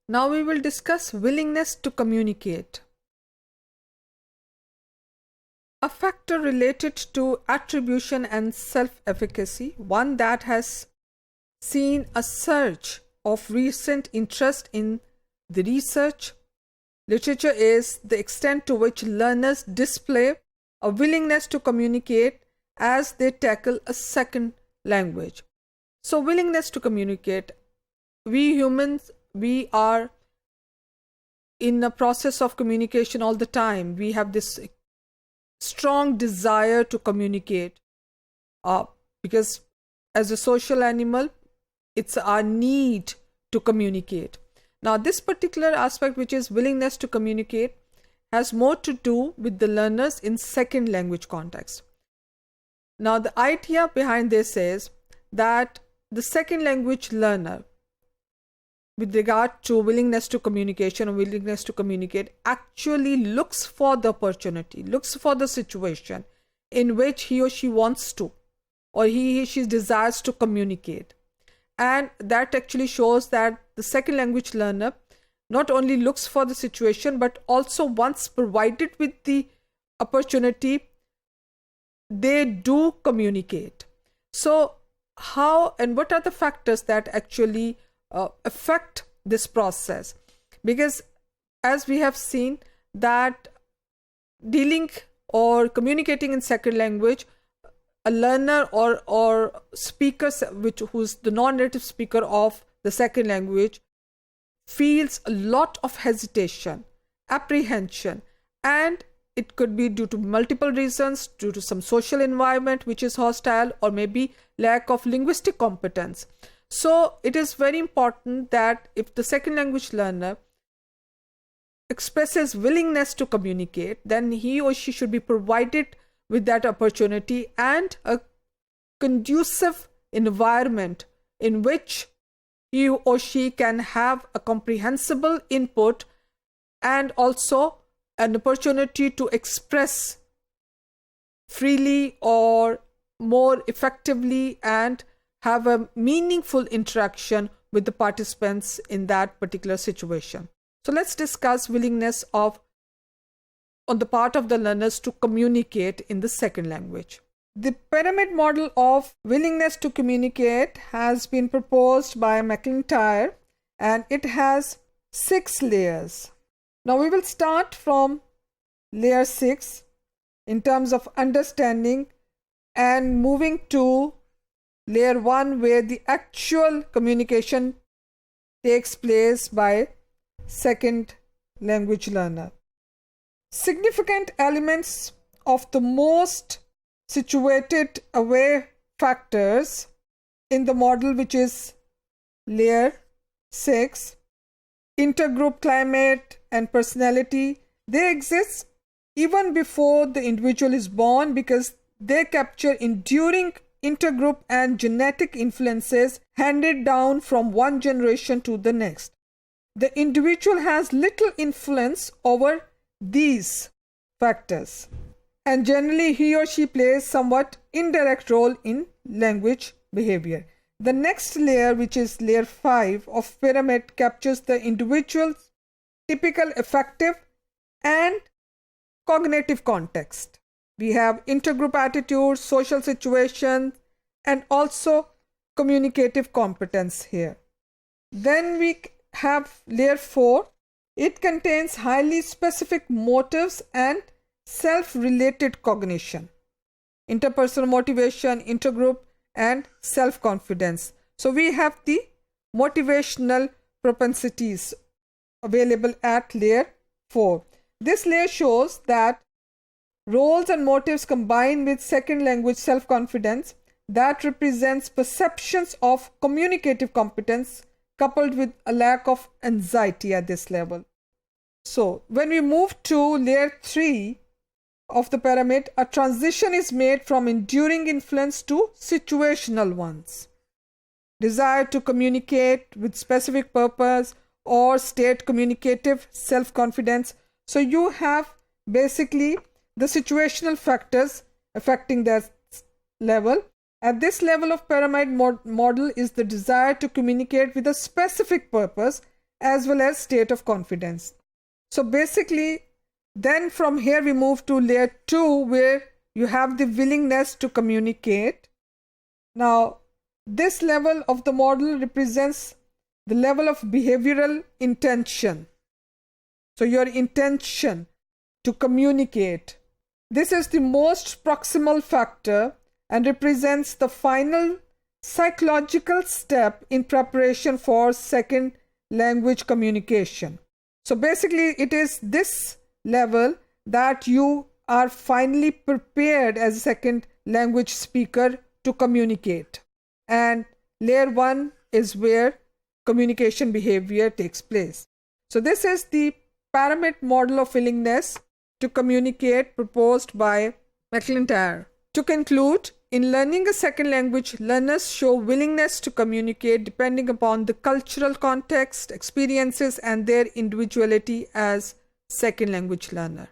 Now we will discuss willingness to communicate. A factor related to attribution and self-efficacy, one that has seen a surge of recent interest in the research literature, is the extent to which learners display a willingness to communicate as they tackle a second language. So willingness to communicate, we humans, we are in a process of communication all the time. We have this strong desire to communicate because as a social animal, it's our need to communicate. Now this particular aspect, which is willingness to communicate, has more to do with the learners in second language context. Now the idea behind this is that the second language learner, with regard to willingness to communication or willingness to communicate, actually looks for the opportunity, looks for the situation in which he or she wants to, or she desires to communicate. And that actually shows that the second language learner not only looks for the situation, but also once provided with the opportunity, they do communicate. So how and what are the factors that actually affect this process? Because as we have seen that dealing or communicating in second language, a learner or speaker who's the non-native speaker of the second language feels a lot of hesitation, apprehension, and it could be due to multiple reasons, due to some social environment which is hostile, or maybe lack of linguistic competence. So it is very important that if the second language learner expresses willingness to communicate, then he or she should be provided with that opportunity and a conducive environment in which he or she can have a comprehensible input and also an opportunity to express freely or more effectively and have a meaningful interaction with the participants in that particular situation. So let's discuss willingness on the part of the learners to communicate in the second language. The pyramid model of willingness to communicate has been proposed by McIntyre, and it has 6 layers. Now we will start from layer 6 in terms of understanding and moving to layer 1, where the actual communication takes place by second language learner. Significant elements of the most situated away factors in the model, which is layer 6, intergroup climate and personality, they exist even before the individual is born because they capture enduring intergroup and genetic influences handed down from one generation to the next. The individual has little influence over these factors, and generally he or she plays somewhat indirect role in language behavior. The next layer, which is layer 5 of pyramid, captures the individual's typical affective and cognitive context. We have intergroup attitudes, social situations, and also communicative competence here. Then we have layer 4. It contains highly specific motives and self-related cognition, interpersonal motivation, intergroup, and self-confidence. So we have the motivational propensities available at layer 4. This layer shows that roles and motives combine with second language self-confidence that represents perceptions of communicative competence coupled with a lack of anxiety at this level. So when we move to layer 3 of the pyramid, a transition is made from enduring influence to situational ones. Desire to communicate with specific purpose or state communicative self-confidence. So you have basically the situational factors affecting that level. At this level of pyramid model is the desire to communicate with a specific purpose as well as state of confidence. So basically, then from here we move to layer 2, where you have the willingness to communicate. Now, this level of the model represents the level of behavioral intention. So your intention to communicate. This is the most proximal factor and represents the final psychological step in preparation for second language communication. So basically, it is this level that you are finally prepared as a second language speaker to communicate. And layer 1 is where communication behavior takes place. So this is the pyramid model of willingness to communicate proposed by McIntyre. To conclude, in learning a second language, learners show willingness to communicate depending upon the cultural context, experiences, and their individuality as second language learner.